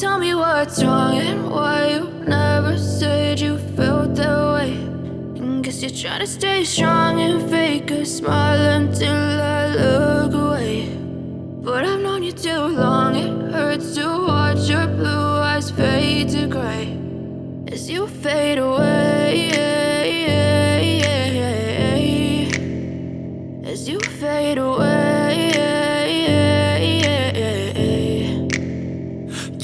Tell me what's wrong and why you never said you felt that way. And guess you're trying to stay strong and fake a smile until I look away. But I've known you too long, it hurts to watch your blue eyes fade to gray as you fade away, as you fade away.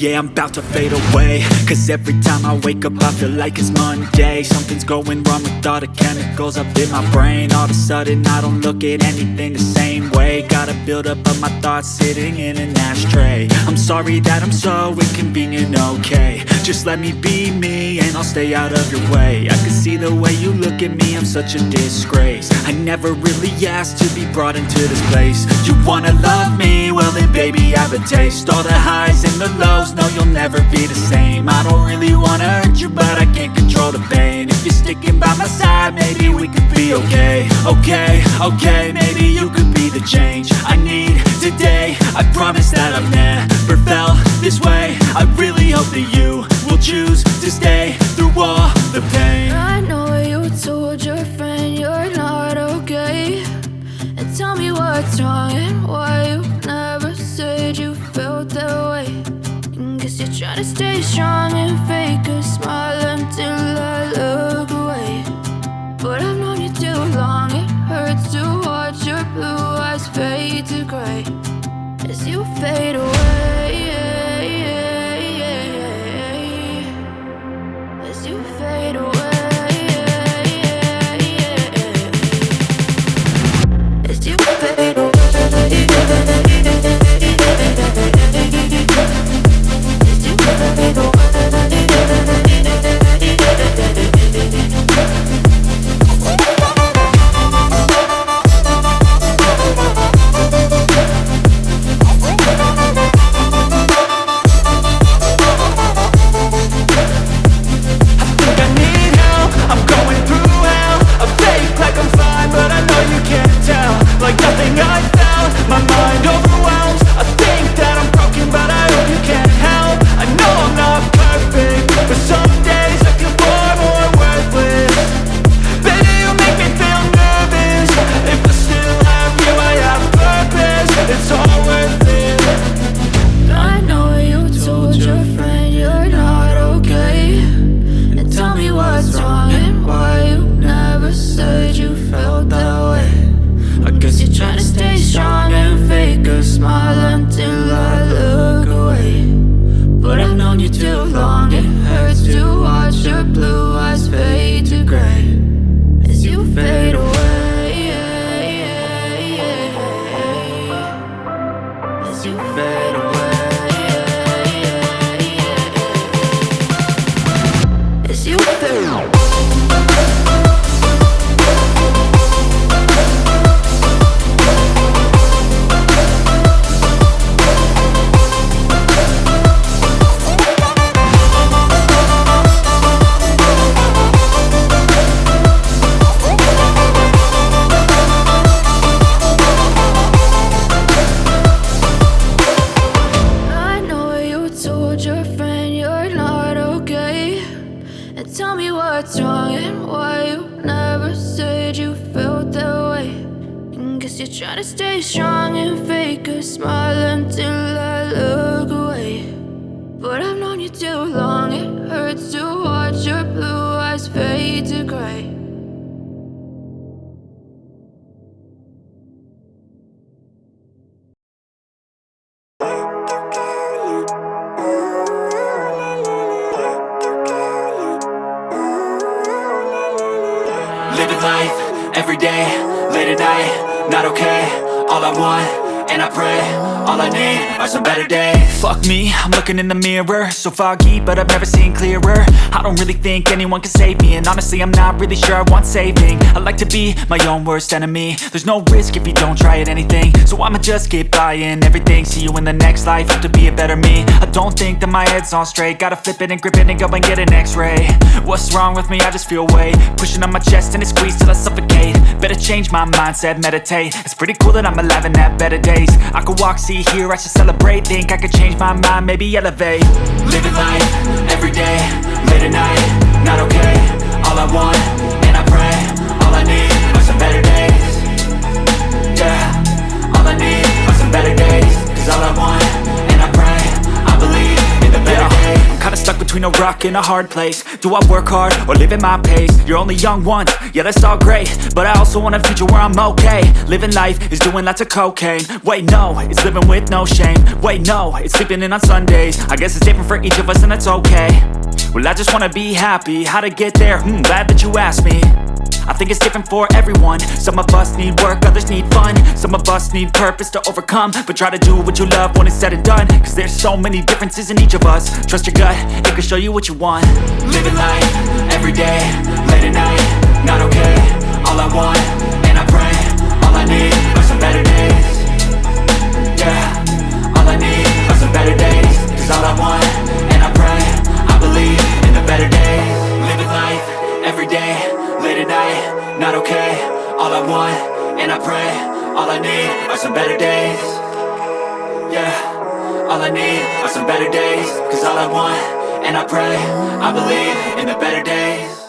Yeah, I'm about to fade away, cause every time I wake up I feel like it's Monday. Something's going wrong with all the chemicals up in my brain. All of a sudden I don't look at anything the same way. Got a buildup of my thoughts sitting in an ashtray. I'm sorry that I'm so inconvenient, okay. Just let me be me and I'll stay out of your way. I can see the way you look at me, I'm such a disgrace. I never really asked to be brought into this place. You wanna love me? Well then baby I have a taste. All the highs and the lows, no, you'll never be the same. I don't really wanna hurt you, but I can't control the pain. If you're sticking by my side, maybe we could be okay. Okay, maybe you could be the change I need today. I promise that I've never felt this way. I really hope that you will choose to stay through all the pain. I know you told your friend you're not okay. And tell me what's wrong and why you never said you felt that way. Guess you're trying to stay strong and fake a smile until I look away. But I've known you too long, it hurts to watch your blue eyes fade to gray as you fade away, as you fade away, as you fade away. Living life, everyday, late at night, not okay. All I want, and I pray, all I need are some better days. Fuck me, I'm looking in the mirror, so foggy, but I've never seen clearer. I don't really think anyone can save me, and honestly I'm not really sure I want saving. I like to be my own worst enemy. There's no risk if you don't try at anything, so I'ma just keep buying everything. See you in the next life, hope to be a better me. I don't think that my head's on straight, gotta flip it and grip it and go and get an x-ray. What's wrong with me? I just feel weight pushing on my chest and it squeezes till I suffocate. Better change my mindset, meditate. It's pretty cool that I'm alive and have better days. I could walk, see be here, I should celebrate. Think I could change my mind, maybe elevate. Living life, everyday, late at night, not okay. All I want, and I pray, all I need are some better days. Yeah, all I need are some better days. Cause all I want, and I pray, I believe in the better days. I'm kinda stuck between a rock and a hard place. Do I work hard or live at my pace? You're only young once, yeah that's all great, but I also want a future where I'm okay. Living life is doing lots of cocaine. Wait no, it's living with no shame. Wait no, it's sleeping in on Sundays. I guess it's different for each of us and that's okay. Well I just wanna be happy, how to get there? Glad that you asked me. I think it's different for everyone. Some of us need work, others need fun. Some of us need purpose to overcome. But try to do what you love when it's said and done. Cause there's so many differences in each of us. Trust your gut, it can show you what you want. Living life, everyday, late at night, not okay. All I want, and I pray, all I need are some better days. Yeah, all I need are some better days. Cause all I want, and I pray, I believe in the better days. Living life, everyday, late at night, not okay. All I want, and I pray, all I need are some better days. Yeah, all I need are some better days. Cause all I want, and I pray, I believe in the better days.